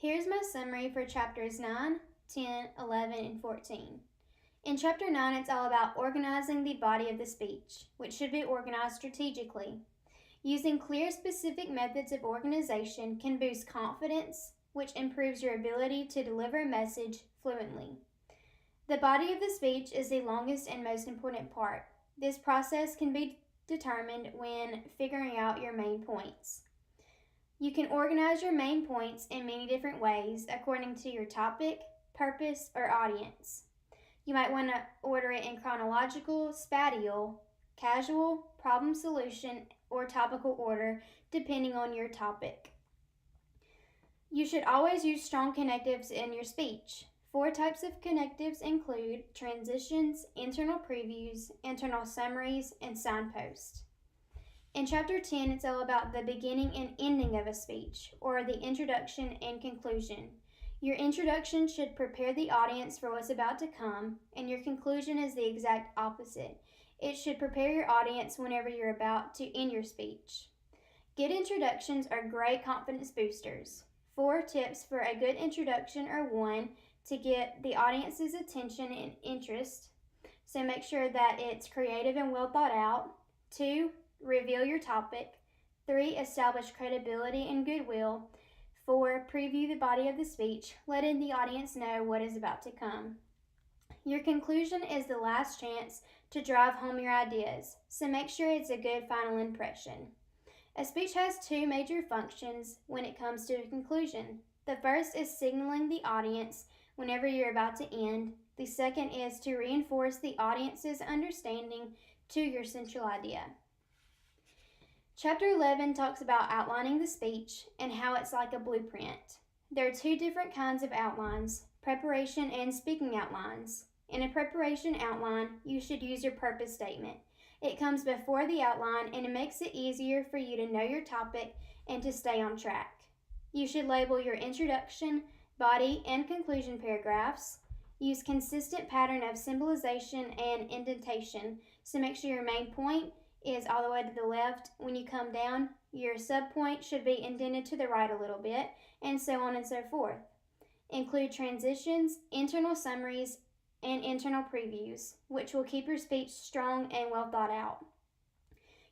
Here's my summary for chapters 9, 10, 11, and 14. In chapter 9, it's all about organizing the body of the speech, which should be organized strategically. Using clear, specific methods of organization can boost confidence, which improves your ability to deliver a message fluently. The body of the speech is the longest and most important part. This process can be determined when figuring out your main points. You can organize your main points in many different ways according to your topic, purpose, or audience. You might want to order it in chronological, spatial, casual, problem solution, or topical order depending on your topic. You should always use strong connectives in your speech. 4 types of connectives include transitions, internal previews, internal summaries, and signposts. In chapter 10, it's all about the beginning and ending of a speech, or the introduction and conclusion. Your introduction should prepare the audience for what's about to come, and your conclusion is the exact opposite. It should prepare your audience whenever you're about to end your speech. Good introductions are great confidence boosters. 4 tips for a good introduction are: 1, to get the audience's attention and interest, so make sure that it's creative and well thought out. 2, reveal your topic. 3, establish credibility and goodwill. 4, preview the body of the speech, letting the audience know what is about to come. Your conclusion is the last chance to drive home your ideas, so make sure it's a good final impression. A speech has 2 major functions when it comes to a conclusion. The first is signaling the audience whenever you're about to end. The second is to reinforce the audience's understanding to your central idea. Chapter 11 talks about outlining the speech and how it's like a blueprint. There are 2 different kinds of outlines: preparation and speaking outlines. In a preparation outline, you should use your purpose statement. It comes before the outline and it makes it easier for you to know your topic and to stay on track. You should label your introduction, body, and conclusion paragraphs. Use consistent pattern of symbolization and indentation, so make sure your main point is all the way to the left. When you come down, your subpoint should be indented to the right a little bit, and so on and so forth. Include transitions, internal summaries, and internal previews, which will keep your speech strong and well thought out.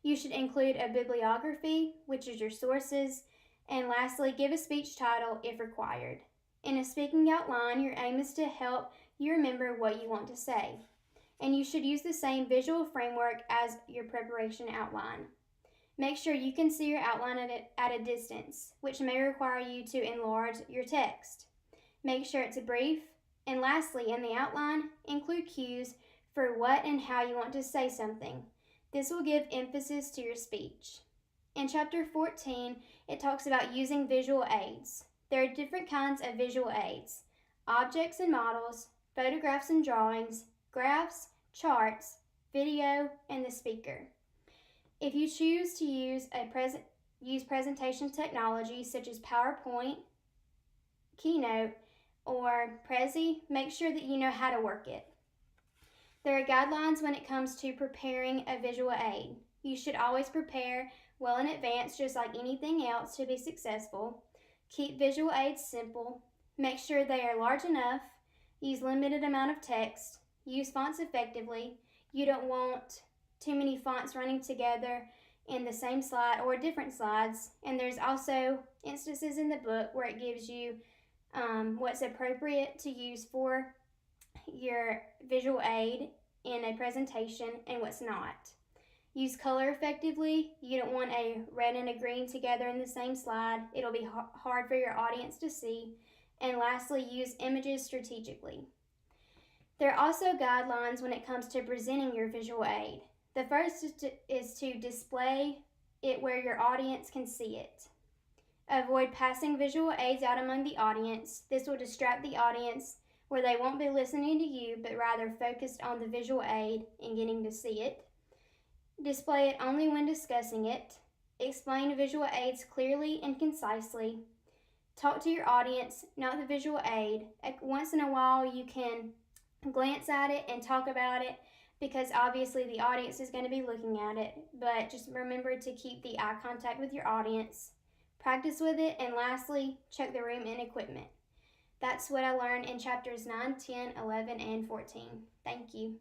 You should include a bibliography, which is your sources, and lastly, give a speech title if required. In a speaking outline, your aim is to help you remember what you want to say, and you should use the same visual framework as your preparation outline. Make sure you can see your outline at a distance, which may require you to enlarge your text. Make sure it's brief, and lastly, in the outline, include cues for what and how you want to say something. This will give emphasis to your speech. In chapter 14, it talks about using visual aids. There are different kinds of visual aids: objects and models, photographs and drawings, graphs, charts, video, and the speaker. If you choose to use presentation technology such as PowerPoint, Keynote, or Prezi, make sure that you know how to work it. There are guidelines when it comes to preparing a visual aid. You should always prepare well in advance, just like anything else, to be successful. Keep visual aids simple. Make sure they are large enough. Use limited amount of text. Use fonts effectively. You don't want too many fonts running together in the same slide or different slides. And there's also instances in the book where it gives you what's appropriate to use for your visual aid in a presentation and what's not. Use color effectively. You don't want a red and a green together in the same slide. It'll be hard for your audience to see. And lastly, use images strategically. There are also guidelines when it comes to presenting your visual aid. The first is to display it where your audience can see it. Avoid passing visual aids out among the audience. This will distract the audience where they won't be listening to you, but rather focused on the visual aid and getting to see it. Display it only when discussing it. Explain visual aids clearly and concisely. Talk to your audience, not the visual aid. Once in a while, you can glance at it and talk about it, because obviously the audience is going to be looking at it, but just remember to keep the eye contact with your audience. Practice with it, and lastly, check the room and equipment. That's what I learned in chapters 9, 10, 11, and 14. Thank you.